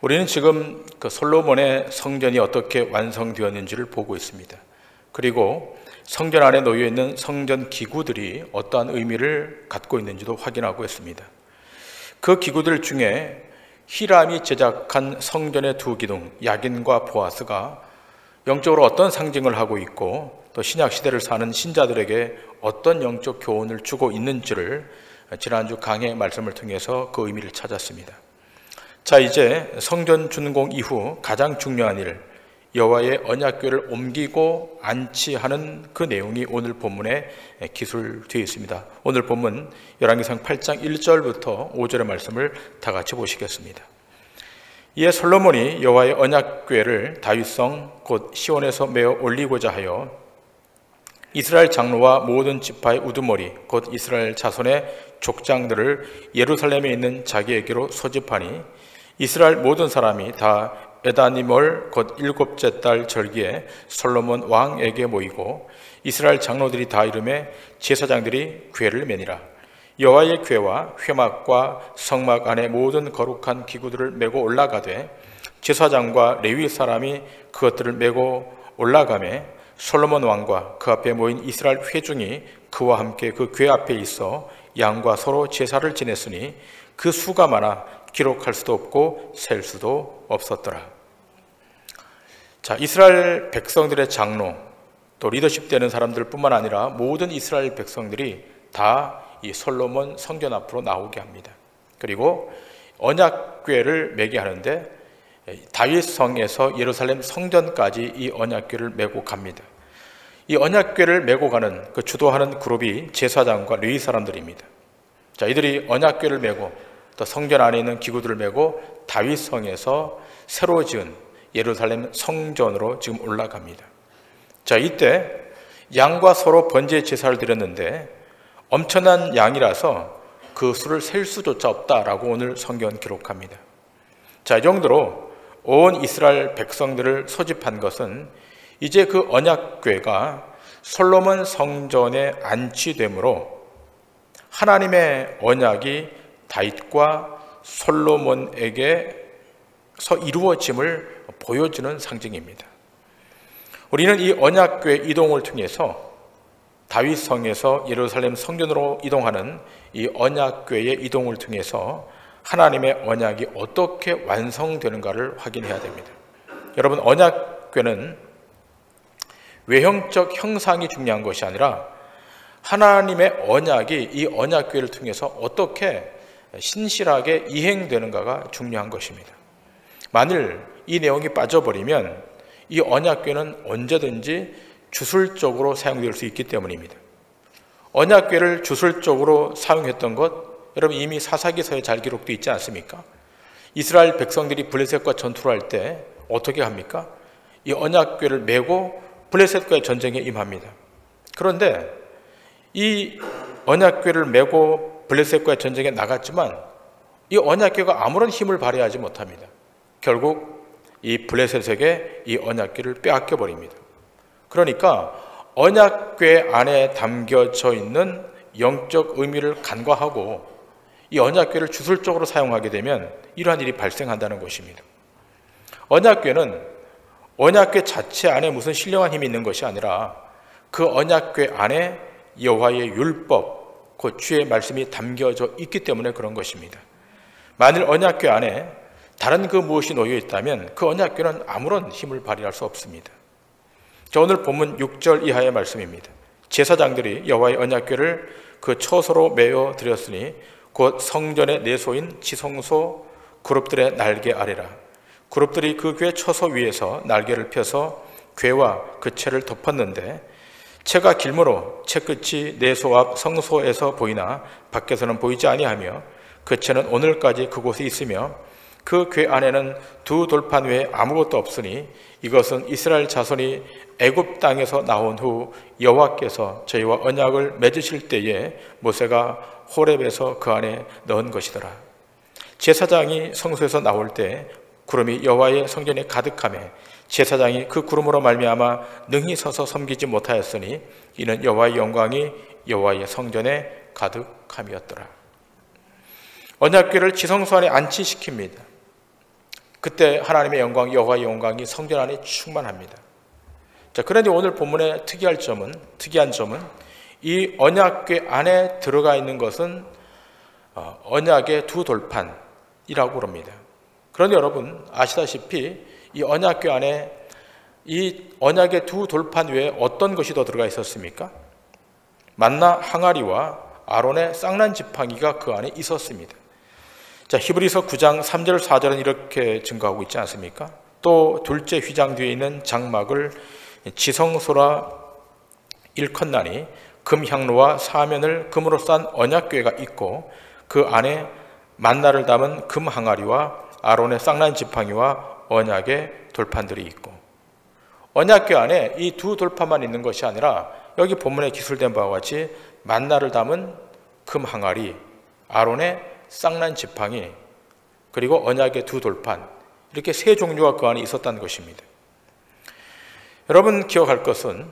우리는 지금 그 솔로몬의 성전이 어떻게 완성되었는지를 보고 있습니다. 그리고 성전 안에 놓여 있는 성전 기구들이 어떠한 의미를 갖고 있는지도 확인하고 있습니다. 그 기구들 중에 히람이 제작한 성전의 두 기둥, 야긴과 보아스가 영적으로 어떤 상징을 하고 있고 또 신약 시대를 사는 신자들에게 어떤 영적 교훈을 주고 있는지를 지난주 강해 말씀을 통해서 그 의미를 찾았습니다. 자, 이제 성전 준공 이후 가장 중요한 일, 여호와의 언약궤를 옮기고 안치하는 그 내용이 오늘 본문에 기술되어 있습니다. 오늘 본문 열왕기상 8장 1절부터 5절의 말씀을 다 같이 보시겠습니다. 이에 솔로몬이 여호와의 언약궤를 다윗성 곧 시온에서 메어 올리고자 하여 이스라엘 장로와 모든 지파의 우두머리 곧 이스라엘 자손의 족장들을 예루살렘에 있는 자기에게로 소집하니 이스라엘 모든 사람이 다 에다니몰 곧 7째 달 절기에 솔로몬 왕에게 모이고 이스라엘 장로들이 다 이름에 제사장들이 궤를 매니라. 여호와의 궤와 회막과 성막 안에 모든 거룩한 기구들을 메고 올라가되 제사장과 레위 사람이 그것들을 메고 올라가매 솔로몬 왕과 그 앞에 모인 이스라엘 회중이 그와 함께 그 궤 앞에 있어 양과 서로 제사를 지냈으니 그 수가 많아 기록할 수도 없고 셀 수도 없었더라. 자, 이스라엘 백성들의 장로 또 리더십 되는 사람들 뿐만 아니라 모든 이스라엘 백성들이 다 이 솔로몬 성전 앞으로 나오게 합니다. 그리고 언약궤를 메게 하는데 다윗성에서 예루살렘 성전까지 이 언약궤를 메고 갑니다. 이 언약궤를 메고 가는 그 주도하는 그룹이 제사장과 레위 사람들입니다. 자, 이들이 언약궤를 메고 또 성전 안에 있는 기구들을 메고 다윗성에서 새로 지은 예루살렘 성전으로 지금 올라갑니다. 자, 이때 양과 서로 번제 제사를 드렸는데 엄청난 양이라서 그 수를 셀 수조차 없다라고 오늘 성경은 기록합니다. 자, 이 정도로 온 이스라엘 백성들을 소집한 것은 이제 그 언약궤가 솔로몬 성전에 안치되므로 하나님의 언약이 다윗과 솔로몬에게서 이루어짐을 보여주는 상징입니다. 우리는 이 언약궤 이동을 통해서 다윗성에서 예루살렘 성전으로 이동하는 이 언약궤의 이동을 통해서 하나님의 언약이 어떻게 완성되는가를 확인해야 됩니다. 여러분, 언약궤는 외형적 형상이 중요한 것이 아니라 하나님의 언약이 이 언약궤를 통해서 어떻게 신실하게 이행되는가가 중요한 것입니다. 만일 이 내용이 빠져버리면 이 언약궤는 언제든지 주술적으로 사용될 수 있기 때문입니다. 언약궤를 주술적으로 사용했던 것, 여러분 이미 사사기서에 잘 기록되어 있지 않습니까? 이스라엘 백성들이 블레셋과 전투를 할 때 어떻게 합니까? 이 언약궤를 메고 블레셋과의 전쟁에 임합니다. 그런데 이 언약궤를 메고 블레셋과의 전쟁에 나갔지만 이 언약궤가 아무런 힘을 발휘하지 못합니다. 결국 이 블레셋에게 이 언약궤를 빼앗겨 버립니다. 그러니까 언약궤 안에 담겨져 있는 영적 의미를 간과하고 이 언약궤를 주술적으로 사용하게 되면 이러한 일이 발생한다는 것입니다. 언약궤는 언약궤 자체 안에 무슨 신령한 힘이 있는 것이 아니라 그 언약궤 안에 여호와의 율법, 그 주의 말씀이 담겨져 있기 때문에 그런 것입니다. 만일 언약궤 안에 다른 그 무엇이 놓여 있다면 그 언약궤는 아무런 힘을 발휘할 수 없습니다. 자, 오늘 본문 6절 이하의 말씀입니다. 제사장들이 여호와의 언약궤를 그 처소로 메어 드렸으니 곧 성전의 내소인 지성소 그룹들의 날개 아래라. 그룹들이 그 궤 처소 위에서 날개를 펴서 궤와 그 채를 덮었는데 채가 길므로 채 끝이 내소 앞 성소에서 보이나 밖에서는 보이지 아니하며 그 채는 오늘까지 그곳에 있으며 그 궤 안에는 두 돌판 외에 아무것도 없으니 이것은 이스라엘 자손이 애굽 땅에서 나온 후 여호와께서 저희와 언약을 맺으실 때에 모세가 호렙에서 그 안에 넣은 것이더라. 제사장이 성소에서 나올 때 구름이 여호와의 성전에 가득하매 제사장이 그 구름으로 말미암아 능히 서서 섬기지 못하였으니 이는 여호와의 영광이 여호와의 성전에 가득함이었더라. 언약궤를 지성소 안에 안치시킵니다. 그때 하나님의 영광, 여호와의 영광이 성전 안에 충만합니다. 자, 그런데 오늘 본문의 특이한 점은 이 언약궤 안에 들어가 있는 것은 언약의 두 돌판이라고 합니다. 그런데 여러분 아시다시피 이 언약궤 안에 이 언약의 두 돌판 외에 어떤 것이 더 들어가 있었습니까? 만나 항아리와 아론의 쌍난 지팡이가 그 안에 있었습니다. 자, 히브리서 9장 3절 4절은 이렇게 증거하고 있지 않습니까? 또 둘째 휘장 뒤에 있는 장막을 지성소라 일컫나니 금향로와 사면을 금으로 싼 언약궤가 있고 그 안에 만나를 담은 금 항아리와 아론의 쌍난 지팡이와 언약의 돌판들이 있고, 언약궤 안에 이 두 돌판만 있는 것이 아니라 여기 본문에 기술된 바와 같이 만나를 담은 금 항아리, 아론의 쌍난 지팡이, 그리고 언약의 두 돌판, 이렇게 세 종류가 그 안에 있었다는 것입니다. 여러분 기억할 것은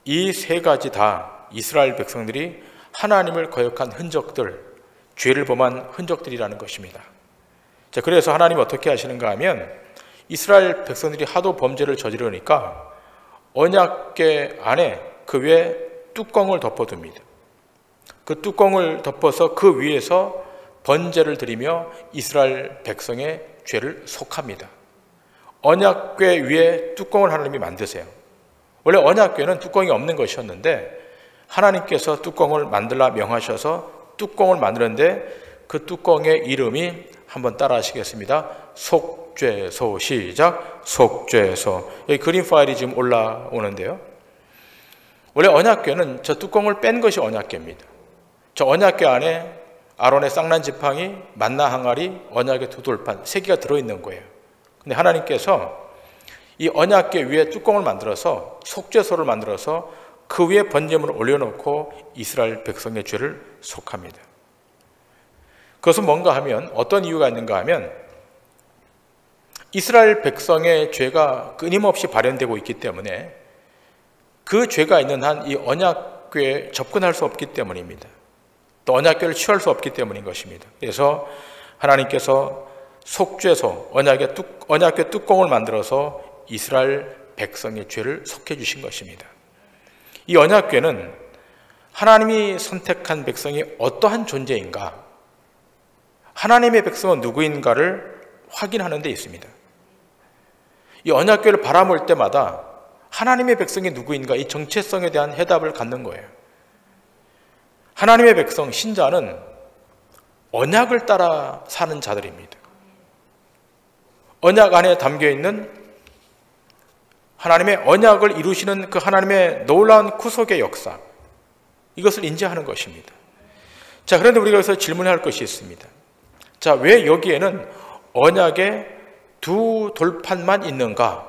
이 세 가지 다 이스라엘 백성들이 하나님을 거역한 흔적들, 죄를 범한 흔적들이라는 것입니다. 자, 그래서 하나님이 어떻게 하시는가 하면 이스라엘 백성들이 하도 범죄를 저지르니까 언약궤 안에 그 위에 뚜껑을 덮어둡니다. 그 뚜껑을 덮어서 그 위에서 번제를 드리며 이스라엘 백성의 죄를 속합니다. 언약궤 위에 뚜껑을 하나님이 만드세요. 원래 언약궤는 뚜껑이 없는 것이었는데 하나님께서 뚜껑을 만들라 명하셔서 뚜껑을 만드는데 그 뚜껑의 이름이 한번 따라 하시겠습니다. 속죄소. 시작. 속죄소. 여기 그림 파일이 지금 올라오는데요. 원래 언약궤는 저 뚜껑을 뺀 것이 언약궤입니다. 저 언약궤 안에 아론의 쌍난 지팡이, 만나 항아리, 언약의 두 돌판 세 개가 들어있는 거예요. 근데 하나님께서 이 언약궤 위에 뚜껑을 만들어서 속죄소를 만들어서 그 위에 번제물을 올려놓고 이스라엘 백성의 죄를 속합니다. 그것은 뭔가 하면 어떤 이유가 있는가 하면 이스라엘 백성의 죄가 끊임없이 발현되고 있기 때문에 그 죄가 있는 한 이 언약궤에 접근할 수 없기 때문입니다. 또 언약궤를 취할 수 없기 때문인 것입니다. 그래서 하나님께서 속죄소, 언약궤 뚜껑을 만들어서 이스라엘 백성의 죄를 속해 주신 것입니다. 이 언약궤는 하나님이 선택한 백성이 어떠한 존재인가, 하나님의 백성은 누구인가를 확인하는 데 있습니다. 이 언약궤를 바라볼 때마다 하나님의 백성이 누구인가, 이 정체성에 대한 해답을 갖는 거예요. 하나님의 백성, 신자는 언약을 따라 사는 자들입니다. 언약 안에 담겨있는 하나님의 언약을 이루시는 그 하나님의 놀라운 구속의 역사, 이것을 인지하는 것입니다. 자, 그런데 우리가 여기서 질문해야 할 것이 있습니다. 자, 왜 여기에는 언약의 두 돌판만 있는가?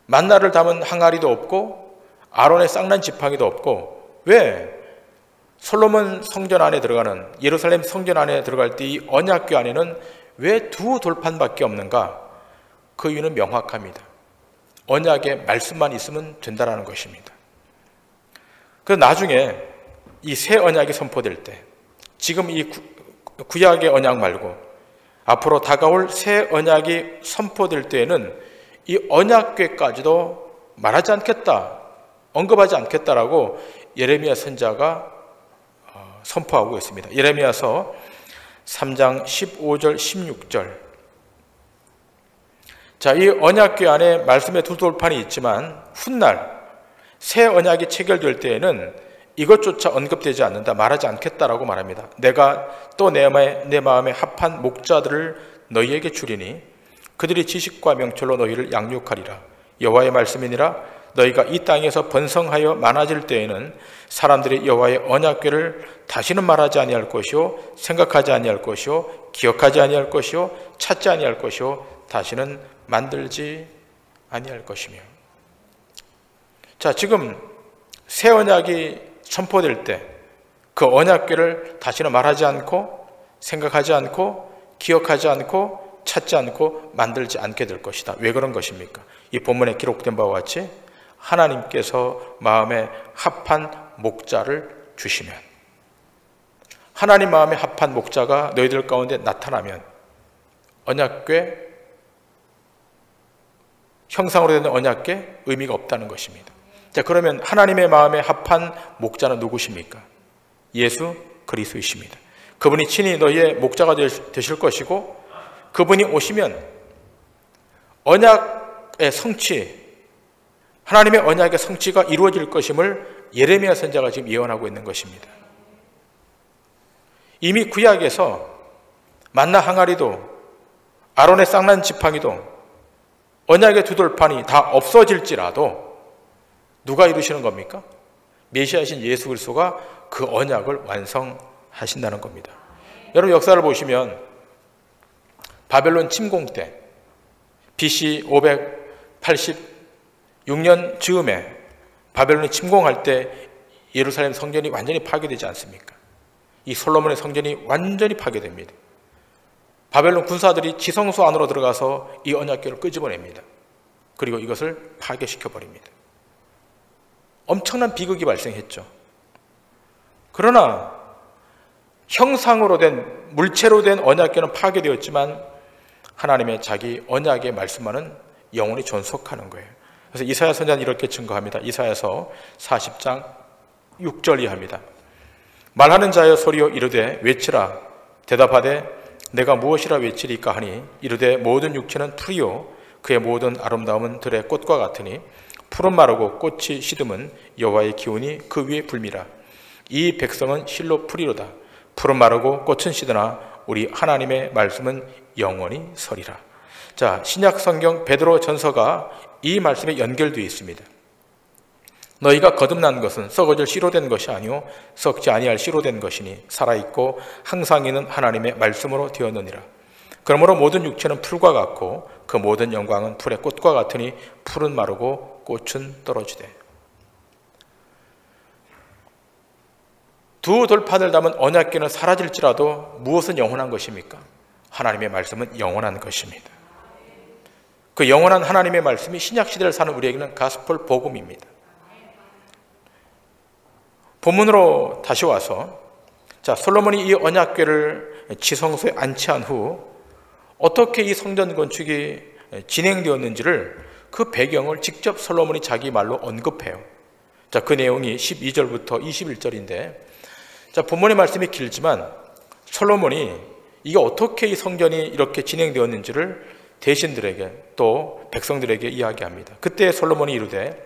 만나를 담은 항아리도 없고 아론의 쌍난 지팡이도 없고 왜 솔로몬 성전 안에 들어가는, 예루살렘 성전 안에 들어갈 때 이 언약궤 안에는 왜 두 돌판밖에 없는가? 그 이유는 명확합니다. 언약의 말씀만 있으면 된다는 것입니다. 그래서 나중에 이 새 언약이 선포될 때, 지금 이 구약의 언약 말고 앞으로 다가올 새 언약이 선포될 때에는 이 언약궤까지도 말하지 않겠다, 언급하지 않겠다라고 예레미야 선지자가 선포하고 있습니다. 예레미야서 3장 15절 16절. 자, 이 언약궤 안에 말씀의 두 돌판이 있지만 훗날 새 언약이 체결될 때에는 이것조차 언급되지 않는다, 말하지 않겠다라고 말합니다. 내가 또 내 마음에 합한 목자들을 너희에게 주리니 그들이 지식과 명철로 너희를 양육하리라. 여호와의 말씀이니라. 너희가 이 땅에서 번성하여 많아질 때에는 사람들이 여호와의 언약궤를 다시는 말하지 아니할 것이요, 생각하지 아니할 것이요, 기억하지 아니할 것이요, 찾지 아니할 것이요, 다시는 만들지 아니할 것이며. 자, 지금 새 언약이 선포될 때 그 언약궤를 다시는 말하지 않고, 생각하지 않고, 기억하지 않고, 찾지 않고, 만들지 않게 될 것이다. 왜 그런 것입니까? 이 본문에 기록된 바와 같이 하나님께서 마음에 합한 목자를 주시면, 하나님 마음에 합한 목자가 너희들 가운데 나타나면 언약궤 형상으로 된 언약궤 의미가 없다는 것입니다. 자, 그러면 하나님의 마음에 합한 목자는 누구십니까? 예수 그리스도이십니다. 그분이 친히 너희의 목자가 되실 것이고, 그분이 오시면 언약의 성취, 하나님의 언약의 성취가 이루어질 것임을 예레미야 선지자가 지금 예언하고 있는 것입니다. 이미 구약에서 만나 항아리도 아론의 쌍난 지팡이도 언약의 두 돌판이 다 없어질지라도 누가 이루시는 겁니까? 메시아이신 예수 그리스도가 그 언약을 완성하신다는 겁니다. 여러분 역사를 보시면 바벨론 침공 때 BC 586년 즈음에 바벨론이 침공할 때 예루살렘 성전이 완전히 파괴되지 않습니까? 이 솔로몬의 성전이 완전히 파괴됩니다. 바벨론 군사들이 지성소 안으로 들어가서 이 언약궤를 끄집어냅니다. 그리고 이것을 파괴시켜버립니다. 엄청난 비극이 발생했죠. 그러나 형상으로 된, 물체로 된 언약궤는 파괴되었지만 하나님의 자기 언약의 말씀만은 영원히 존속하는 거예요. 그래서 이사야 선지자는 이렇게 증거합니다. 이사야서 40장 6절 이하입니다. 말하는 자여 소리여 이르되 외치라. 대답하되 내가 무엇이라 외치리까 하니 이르되 모든 육체는 풀이요 그의 모든 아름다움은 들의 꽃과 같으니 푸른 마르고 꽃이 시듬은 여호와의 기운이 그 위에 불미라. 이 백성은 실로 풀이로다. 푸른 마르고 꽃은 시드나 우리 하나님의 말씀은 영원히 서리라. 자, 신약 성경 베드로 전서가 이 말씀에 연결되어 있습니다. 너희가 거듭난 것은 썩어질 씨로 된 것이 아니요 썩지 아니할 씨로 된 것이니 살아있고 항상 있는 하나님의 말씀으로 되었느니라. 그러므로 모든 육체는 풀과 같고 그 모든 영광은 풀의 꽃과 같으니 풀은 마르고 꽃은 떨어지되. 두 돌판을 담은 언약궤는 사라질지라도 무엇은 영원한 것입니까? 하나님의 말씀은 영원한 것입니다. 그 영원한 하나님의 말씀이 신약시대를 사는 우리에게는 가스펠 복음입니다. 본문으로 다시 와서, 자, 솔로몬이 이 언약궤를 지성소에 안치한 후 어떻게 이 성전 건축이 진행되었는지를, 그 배경을 직접 솔로몬이 자기 말로 언급해요. 자, 그 내용이 12절부터 21절인데, 자, 본문의 말씀이 길지만 솔로몬이 이게 어떻게 이 성전이 이렇게 진행되었는지를 대신들에게 또 백성들에게 이야기합니다. 그때 솔로몬이 이르되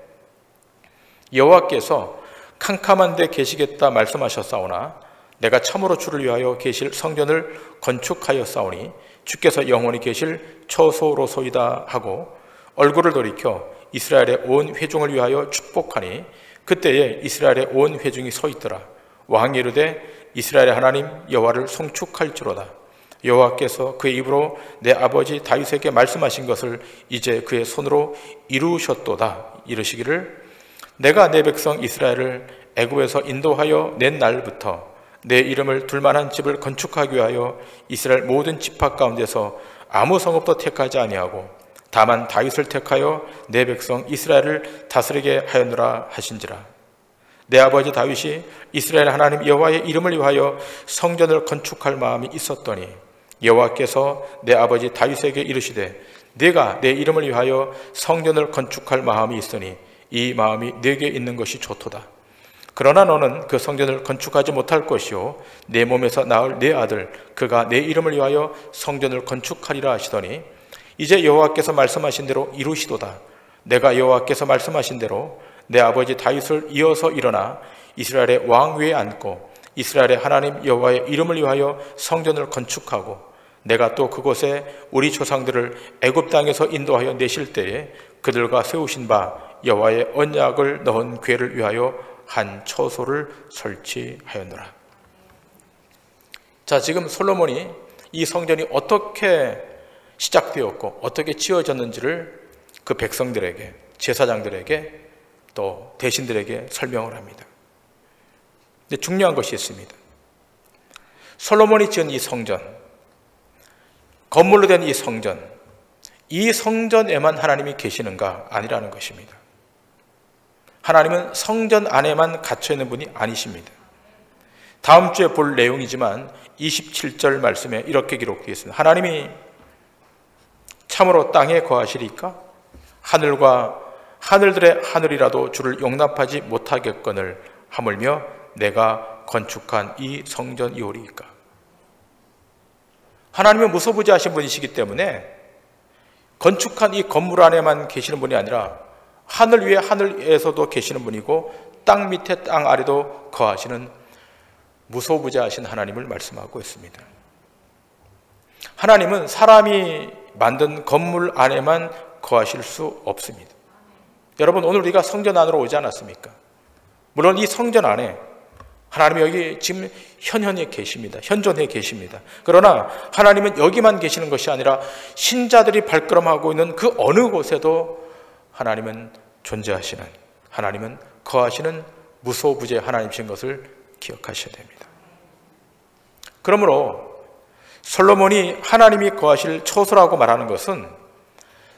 여호와께서 캄캄한 데 계시겠다 말씀하셨사오나 내가 참으로 주를 위하여 계실 성전을 건축하였사오니 주께서 영원히 계실 처소로소이다 하고 얼굴을 돌이켜 이스라엘의 온 회중을 위하여 축복하니 그때에 이스라엘의 온 회중이 서 있더라. 왕이 이르되 이스라엘의 하나님 여호와를 송축할지로다. 여호와께서 그의 입으로 내 아버지 다윗에게 말씀하신 것을 이제 그의 손으로 이루셨도다. 이르시기를 내가 내 백성 이스라엘을 애굽에서 인도하여 낸 날부터 내 이름을 둘만한 집을 건축하기 위하여 이스라엘 모든 지파 가운데서 아무 성읍도 택하지 아니하고 다만 다윗을 택하여 내 백성 이스라엘을 다스리게 하였노라 하신지라. 내 아버지 다윗이 이스라엘 하나님 여호와의 이름을 위하여 성전을 건축할 마음이 있었더니 여호와께서 내 아버지 다윗에게 이르시되 내가 내 이름을 위하여 성전을 건축할 마음이 있으니 이 마음이 내게 있는 것이 좋도다. 그러나 너는 그 성전을 건축하지 못할 것이요 내 몸에서 낳을 내 아들 그가 내 이름을 위하여 성전을 건축하리라 하시더니 이제 여호와께서 말씀하신 대로 이루시도다. 내가 여호와께서 말씀하신 대로 내 아버지 다윗을 이어서 일어나 이스라엘의 왕 위에 앉고 이스라엘의 하나님 여호와의 이름을 위하여 성전을 건축하고 내가 또 그곳에 우리 조상들을 애굽 땅에서 인도하여 내실 때에 그들과 세우신 바 여호와의 언약을 넣은 궤를 위하여 한 처소를 설치하였노라. 자, 지금 솔로몬이 이 성전이 어떻게 시작되었고 어떻게 지어졌는지를 그 백성들에게, 제사장들에게 또 대신들에게 설명을 합니다. 근데 중요한 것이 있습니다. 솔로몬이 지은 이 성전, 건물로 된 이 성전, 이 성전에만 하나님이 계시는가? 아니라는 것입니다. 하나님은 성전 안에만 갇혀 있는 분이 아니십니다. 다음 주에 볼 내용이지만 27절 말씀에 이렇게 기록되어 있습니다. 하나님이 참으로 땅에 거하시리까? 하늘과 하늘들의 하늘이라도 주를 용납하지 못하겠거늘 하물며 내가 건축한 이 성전이오리이까. 하나님은 무소부지하신 분이시기 때문에 건축한 이 건물 안에만 계시는 분이 아니라 하늘 위에 하늘에서도 계시는 분이고 땅 밑에 땅 아래도 거하시는 무소부지하신 하나님을 말씀하고 있습니다. 하나님은 사람이 만든 건물 안에만 거하실 수 없습니다. 여러분, 오늘 우리가 성전 안으로 오지 않았습니까? 물론 이 성전 안에 하나님이 여기 지금 현현에 계십니다. 현존해 계십니다. 그러나 하나님은 여기만 계시는 것이 아니라 신자들이 발걸음하고 있는 그 어느 곳에도 하나님은 존재하시는, 하나님은 거하시는 무소부재 하나님이신 것을 기억하셔야 됩니다. 그러므로 솔로몬이 하나님이 거하실 처소라고 말하는 것은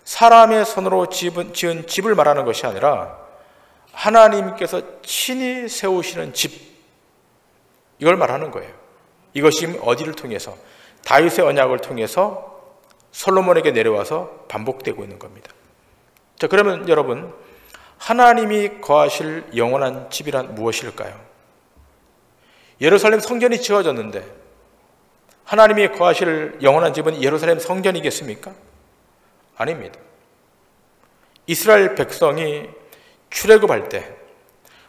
사람의 손으로 지은 집을 말하는 것이 아니라 하나님께서 친히 세우시는 집, 이걸 말하는 거예요. 이것이 어디를 통해서? 다윗의 언약을 통해서 솔로몬에게 내려와서 반복되고 있는 겁니다. 자, 그러면 여러분, 하나님이 거하실 영원한 집이란 무엇일까요? 예루살렘 성전이 지어졌는데 하나님이 거하실 영원한 집은 예루살렘 성전이겠습니까? 아닙니다. 이스라엘 백성이 출애굽할 때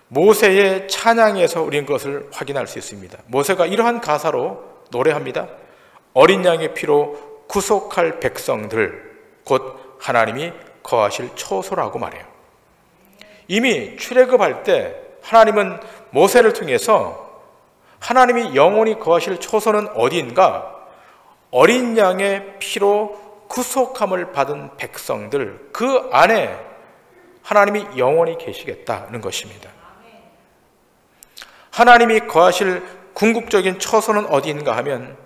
모세의 찬양에서 우리는 그것을 확인할 수 있습니다. 모세가 이러한 가사로 노래합니다. 어린 양의 피로 구속할 백성들, 곧 하나님이 거하실 처소라고 말해요. 이미 출애굽할 때 하나님은 모세를 통해서 하나님이 영원히 거하실 처소는 어디인가? 어린 양의 피로 구속함을 받은 백성들, 그 안에 하나님이 영원히 계시겠다는 것입니다. 하나님이 거하실 궁극적인 처소는 어디인가 하면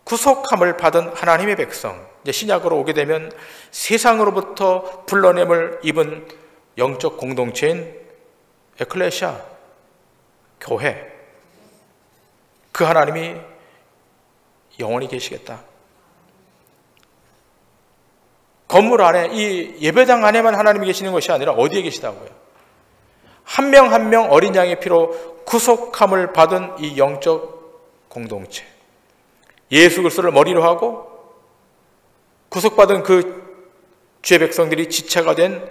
구속함을 받은 하나님의 백성, 이제 신약으로 오게 되면 세상으로부터 불러냄을 입은 영적 공동체인 에클레시아, 교회, 그 하나님이 영원히 계시겠다. 건물 안에, 이 예배당 안에만 하나님이 계시는 것이 아니라 어디에 계시다고요? 한 명 한 명 어린 양의 피로 구속함을 받은 이 영적 공동체, 예수 그리스도를 머리로 하고 구속받은 그 주의 백성들이 지체가 된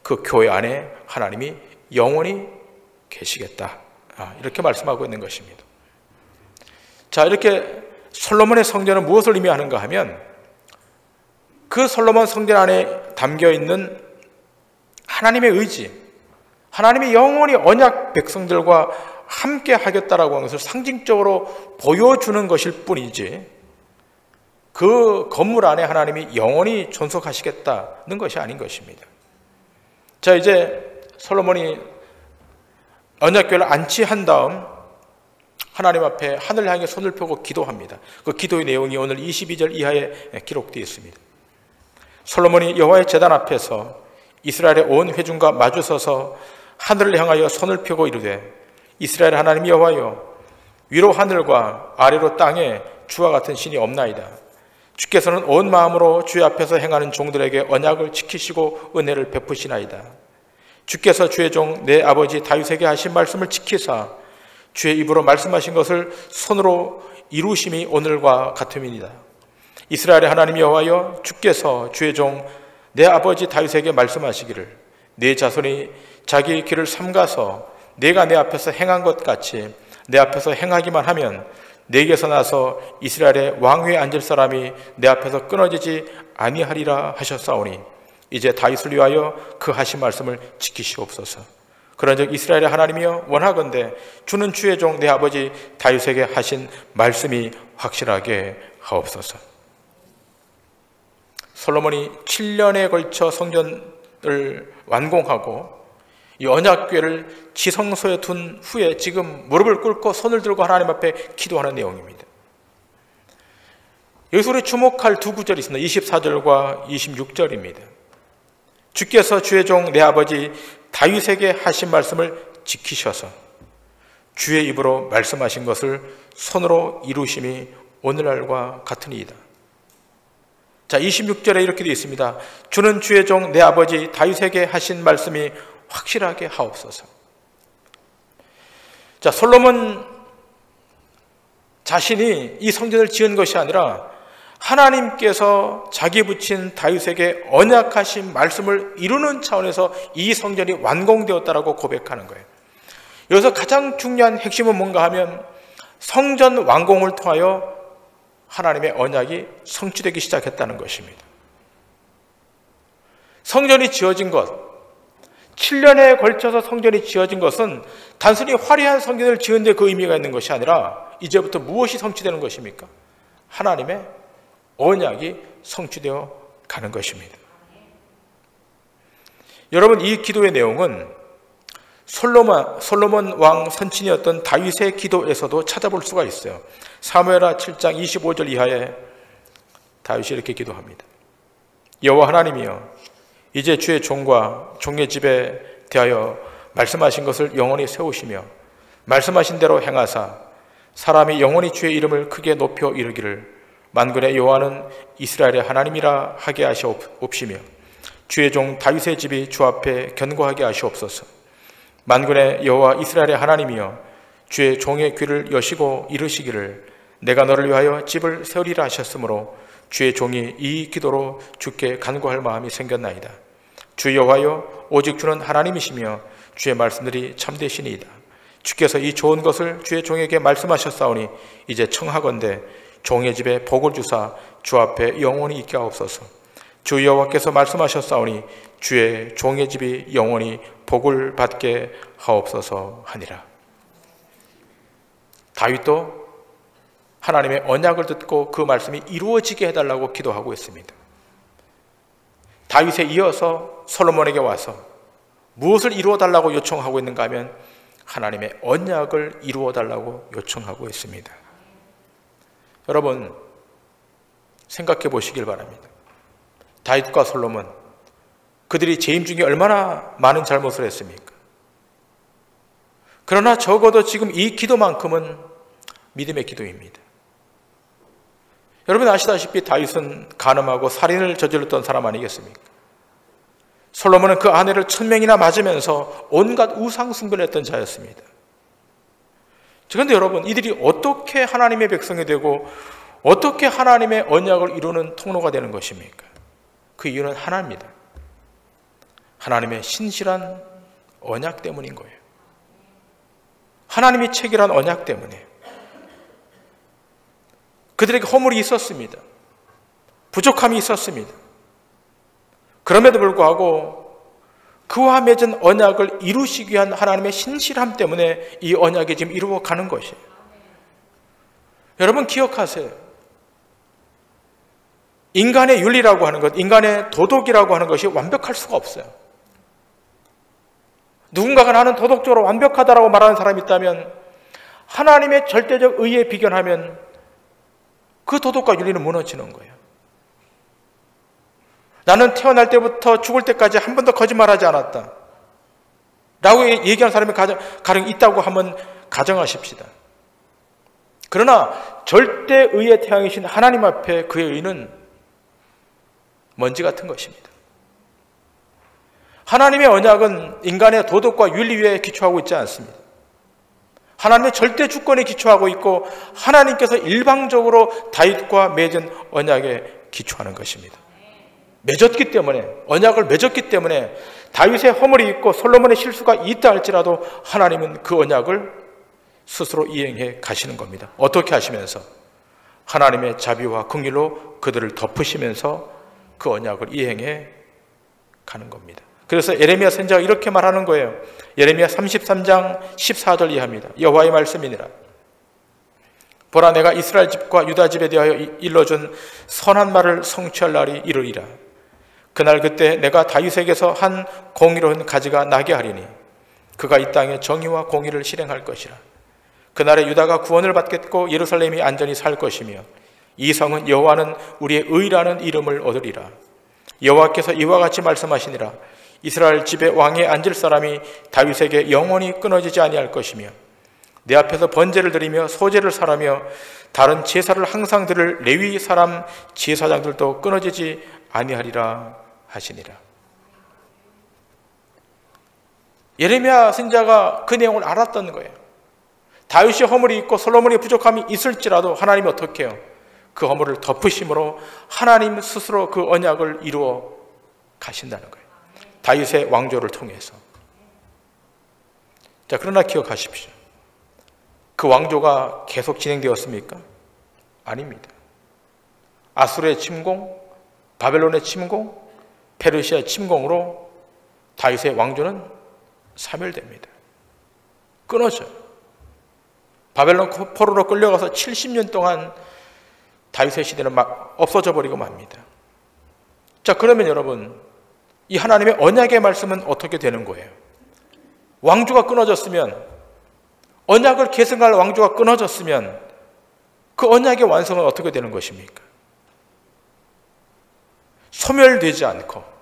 그 교회 안에 하나님이 영원히 계시겠다, 이렇게 말씀하고 있는 것입니다. 자, 이렇게 솔로몬의 성전은 무엇을 의미하는가 하면 그 솔로몬 성전 안에 담겨있는 하나님의 의지, 하나님이 영원히 언약 백성들과 함께 하겠다라고 하는 것을 상징적으로 보여주는 것일 뿐이지 그 건물 안에 하나님이 영원히 존속하시겠다는 것이 아닌 것입니다. 자, 이제 솔로몬이 언약궤를 안치한 다음 하나님 앞에 하늘 향해 손을 펴고 기도합니다. 그 기도의 내용이 오늘 22절 이하에 기록되어 있습니다. 솔로몬이 여호와의 제단 앞에서 이스라엘의 온 회중과 마주서서 하늘을 향하여 손을 펴고 이르되 이스라엘 하나님 여호와여, 위로 하늘과 아래로 땅에 주와 같은 신이 없나이다. 주께서는 온 마음으로 주의 앞에서 행하는 종들에게 언약을 지키시고 은혜를 베푸시나이다. 주께서 주의 종 내 아버지 다윗에게 하신 말씀을 지키사 주의 입으로 말씀하신 것을 손으로 이루심이 오늘과 같음이니이다. 이스라엘의 하나님 여호와여, 주께서 주의 종 내 아버지 다윗에게 말씀하시기를 내 자손이 자기 길을 삼가서 내가 내 앞에서 행한 것 같이 내 앞에서 행하기만 하면 내게서 나서 이스라엘의 왕위에 앉을 사람이 내 앞에서 끊어지지 아니하리라 하셨사오니 이제 다윗을 위하여 그 하신 말씀을 지키시옵소서. 그런즉 이스라엘의 하나님이여, 원하건대 주는 주의 종 내 아버지 다윗에게 하신 말씀이 확실하게 하옵소서. 솔로몬이 7년에 걸쳐 성전을 완공하고 이 언약궤를 지성소에 둔 후에 지금 무릎을 꿇고 손을 들고 하나님 앞에 기도하는 내용입니다. 여기서 우리 주목할 두 구절이 있습니다. 24절과 26절입니다. 주께서 주의 종 내 아버지 다윗에게 하신 말씀을 지키셔서 주의 입으로 말씀하신 것을 손으로 이루심이 오늘날과 같으니이다. 자, 26절에 이렇게 되어 있습니다. 주는 주의 종 내 아버지 다윗에게 하신 말씀이 확실하게 하옵소서. 자, 솔로몬 자신이 이 성전을 지은 것이 아니라 하나님께서 자기 붙인 다윗에게 언약하신 말씀을 이루는 차원에서 이 성전이 완공되었다라고 고백하는 거예요. 여기서 가장 중요한 핵심은 뭔가 하면 성전 완공을 통하여 하나님의 언약이 성취되기 시작했다는 것입니다. 성전이 지어진 것, 7년에 걸쳐서 성전이 지어진 것은 단순히 화려한 성전을 지은 데 그 의미가 있는 것이 아니라 이제부터 무엇이 성취되는 것입니까? 하나님의 언약이 성취되어 가는 것입니다. 여러분, 이 기도의 내용은 솔로몬 왕 선친이었던 다윗의 기도에서도 찾아볼 수가 있어요. 사무엘하 7장 25절 이하에 다윗이 이렇게 기도합니다. 여호와 하나님이여, 이제 주의 종과 종의 집에 대하여 말씀하신 것을 영원히 세우시며 말씀하신 대로 행하사 사람이 영원히 주의 이름을 크게 높여 이르기를 만군의 여호와는 이스라엘의 하나님이라 하게 하시옵시며 주의 종 다윗의 집이 주 앞에 견고하게 하시옵소서. 만군의 여호와 이스라엘의 하나님이여, 주의 종의 귀를 여시고 이르시기를 내가 너를 위하여 집을 세우리라 하셨으므로 주의 종이 이 기도로 주께 간구할 마음이 생겼나이다. 주 여호와여, 오직 주는 하나님이시며 주의 말씀들이 참되시니이다. 주께서 이 좋은 것을 주의 종에게 말씀하셨사오니 이제 청하건대 종의 집에 복을 주사 주 앞에 영원히 있게 하옵소서. 주 여호와께서 말씀하셨사오니 주의 종의 집이 영원히 복을 받게 하옵소서 하니라. 다윗도 하나님의 언약을 듣고 그 말씀이 이루어지게 해달라고 기도하고 있습니다. 다윗에 이어서 솔로몬에게 와서 무엇을 이루어달라고 요청하고 있는가 하면 하나님의 언약을 이루어달라고 요청하고 있습니다. 여러분, 생각해 보시길 바랍니다. 다윗과 솔로몬, 그들이 재임 중에 얼마나 많은 잘못을 했습니까? 그러나 적어도 지금 이 기도만큼은 믿음의 기도입니다. 여러분 아시다시피 다윗은 간음하고 살인을 저질렀던 사람 아니겠습니까? 솔로몬은 그 아내를 1000명이나 맞으면서 온갖 우상 숭배를 했던 자였습니다. 그런데 여러분, 이들이 어떻게 하나님의 백성이 되고 어떻게 하나님의 언약을 이루는 통로가 되는 것입니까? 그 이유는 하나입니다. 하나님의 신실한 언약 때문인 거예요. 하나님이 체결한 언약 때문에. 그들에게 허물이 있었습니다. 부족함이 있었습니다. 그럼에도 불구하고 그와 맺은 언약을 이루시기 위한 하나님의 신실함 때문에 이 언약이 지금 이루어가는 것이에요. 여러분 기억하세요. 인간의 윤리라고 하는 것, 인간의 도덕이라고 하는 것이 완벽할 수가 없어요. 누군가가 나는 도덕적으로 완벽하다라고 말하는 사람이 있다면 하나님의 절대적 의에 비견하면 그 도덕과 윤리는 무너지는 거예요. 나는 태어날 때부터 죽을 때까지 한 번도 거짓말하지 않았다 라고 얘기하는 사람이 가령 있다고 한번 가정하십시다. 그러나 절대의의 태양이신 하나님 앞에 그의 의는 먼지 같은 것입니다. 하나님의 언약은 인간의 도덕과 윤리 위에 기초하고 있지 않습니다. 하나님의 절대 주권에 기초하고 있고 하나님께서 일방적으로 다윗과 맺은 언약에 기초하는 것입니다. 맺었기 때문에, 언약을 맺었기 때문에 다윗의 허물이 있고 솔로몬의 실수가 있다 할지라도 하나님은 그 언약을 스스로 이행해 가시는 겁니다. 어떻게 하시면서? 하나님의 자비와 긍휼로 그들을 덮으시면서 그 언약을 이행해 가는 겁니다. 그래서 예레미야 선지자가 이렇게 말하는 거예요. 예레미야 33장 14절 이하입니다. 여호와의 말씀이니라. 보라, 내가 이스라엘 집과 유다 집에 대하여 일러준 선한 말을 성취할 날이 이르리라. 그날 그때 내가 다윗에게서 한 공의로운 가지가 나게 하리니 그가 이 땅에 정의와 공의를 실행할 것이라. 그날에 유다가 구원을 받겠고 예루살렘이 안전히 살 것이며 이 성은 여호와는 우리의 의라는 이름을 얻으리라. 여호와께서 이와 같이 말씀하시니라. 이스라엘 집에 왕에 앉을 사람이 다윗에게 영원히 끊어지지 아니할 것이며 내 앞에서 번제를 드리며 소제를 살하며 다른 제사를 항상 드릴 레위 사람 제사장들도 끊어지지 아니하리라 하시니라. 예레미야 선지자가 그 내용을 알았던 거예요. 다윗이 허물이 있고 솔로몬이 부족함이 있을지라도 하나님이 어떻게 해요? 그 허물을 덮으심으로 하나님 스스로 그 언약을 이루어 가신다는 거예요. 다윗의 왕조를 통해서. 자, 그러나 기억하십시오. 그 왕조가 계속 진행되었습니까? 아닙니다. 아수르의 침공, 바벨론의 침공, 페르시아의 침공으로 다윗의 왕조는 사멸됩니다. 끊어져요. 바벨론 포로로 끌려가서 70년 동안 다윗의 시대는 막 없어져 버리고 맙니다. 자, 그러면 여러분, 이 하나님의 언약의 말씀은 어떻게 되는 거예요? 왕조가 끊어졌으면, 언약을 계승할 왕조가 끊어졌으면 그 언약의 완성은 어떻게 되는 것입니까? 소멸되지 않고,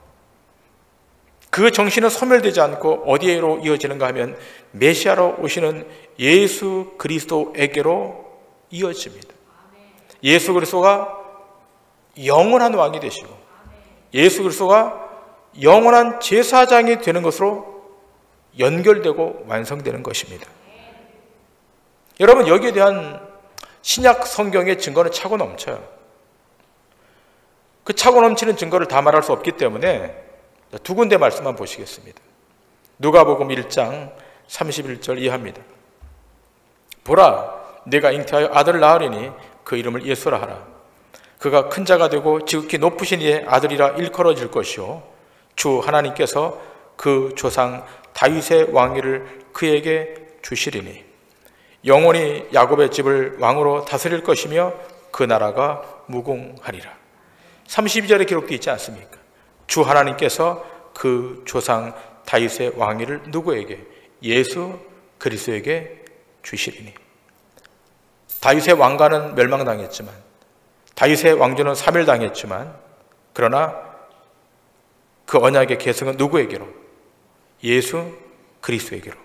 그 정신은 소멸되지 않고 어디로 이어지는가 하면 메시아로 오시는 예수 그리스도에게로 이어집니다. 예수 그리스도가 영원한 왕이 되시고 예수 그리스도가 영원한 제사장이 되는 것으로 연결되고 완성되는 것입니다. 여러분, 여기에 대한 신약 성경의 증거는 차고 넘쳐요. 그 차고 넘치는 증거를 다 말할 수 없기 때문에 두 군데 말씀만 보시겠습니다. 누가복음 1장 31절 이하입니다. 보라, 내가 잉태하여 아들을 낳으리니 그 이름을 예수라 하라. 그가 큰 자가 되고 지극히 높으신 이의 아들이라 일컬어질 것이요 주 하나님께서 그 조상 다윗의 왕위를 그에게 주시리니 영원히 야곱의 집을 왕으로 다스릴 것이며 그 나라가 무궁하리라. 32절에 기록되어 있지 않습니까? 주 하나님께서 그 조상 다윗의 왕위를 누구에게? 예수 그리스도에게 주시리니. 다윗의 왕가는 멸망당했지만, 다윗의 왕조는 사멸당했지만, 그러나 그 언약의 계승은 누구에게로? 예수 그리스도에게로.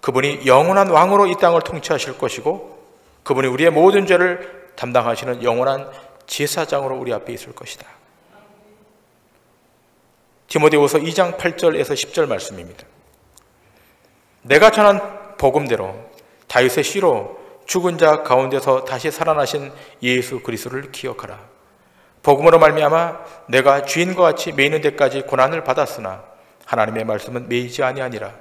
그분이 영원한 왕으로 이 땅을 통치하실 것이고 그분이 우리의 모든 죄를 담당하시는 영원한 제사장으로 우리 앞에 있을 것이다. 디모데후서 2장 8절에서 10절 말씀입니다. 내가 전한 복음대로 다윗의 씨로 죽은 자 가운데서 다시 살아나신 예수 그리스도를 기억하라. 복음으로 말미암아 내가 주인과 같이 매이는 데까지 고난을 받았으나 하나님의 말씀은 매이지 아니하니라.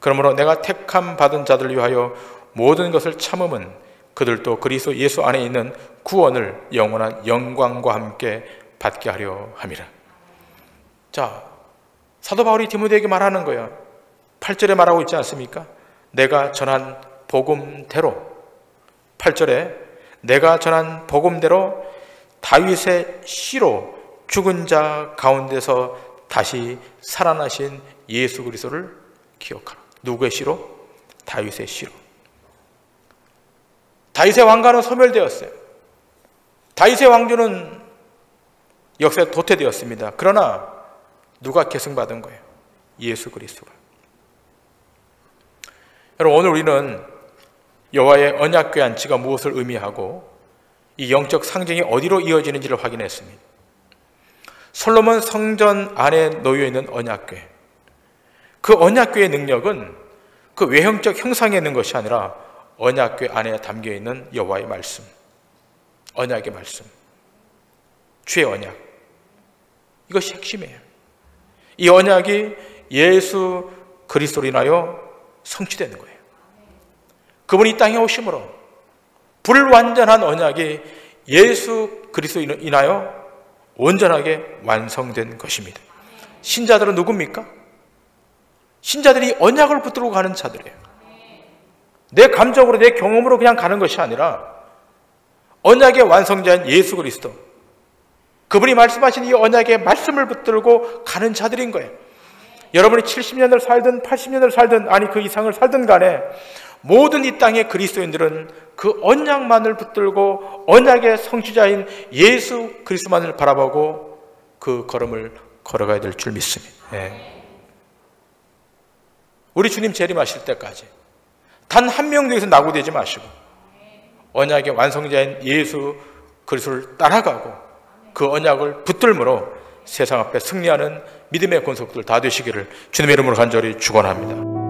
그러므로 내가 택함 받은 자들 위하여 모든 것을 참음은 그들도 그리스도 예수 안에 있는 구원을 영원한 영광과 함께 받게 하려 함이라. 자, 사도 바울이 디모데에게 말하는 거예요. 8절에 말하고 있지 않습니까? 내가 전한 복음대로, 8절에 내가 전한 복음대로 다윗의 씨로 죽은 자 가운데서 다시 살아나신 예수 그리스도를 기억하라. 누구의 씨로? 다윗의 씨로. 다윗의 왕가는 소멸되었어요. 다윗의 왕조는 역사에 도태되었습니다. 그러나 누가 계승받은 거예요? 예수 그리스도가. 여러분, 오늘 우리는 여호와의 언약궤 안치가 무엇을 의미하고 이 영적 상징이 어디로 이어지는지를 확인했습니다. 솔로몬 성전 안에 놓여 있는 언약궤, 그 언약궤의 능력은 그 외형적 형상에 있는 것이 아니라 언약궤 안에 담겨 있는 여호와의 말씀, 언약의 말씀, 주의 언약, 이것이 핵심이에요. 이 언약이 예수 그리스도로 인하여 성취되는 거예요. 그분이 이 땅에 오심으로 불완전한 언약이 예수 그리스도로 인하여 온전하게 완성된 것입니다. 신자들은 누굽니까? 신자들이 언약을 붙들고 가는 자들이에요. 내 감정으로, 내 경험으로 그냥 가는 것이 아니라 언약의 완성자인 예수 그리스도, 그분이 말씀하신 이 언약의 말씀을 붙들고 가는 자들인 거예요. 여러분이 70년을 살든 80년을 살든 아니 그 이상을 살든 간에 모든 이 땅의 그리스도인들은 그 언약만을 붙들고 언약의 성취자인 예수 그리스도만을 바라보고 그 걸음을 걸어가야 될 줄 믿습니다. 네. 우리 주님 재림하실 때까지 단 한 명도 여기서 낙오되지 마시고 언약의 완성자인 예수 그리스도를 따라가고 그 언약을 붙들므로 세상 앞에 승리하는 믿음의 권속들 다 되시기를 주님의 이름으로 간절히 축원합니다.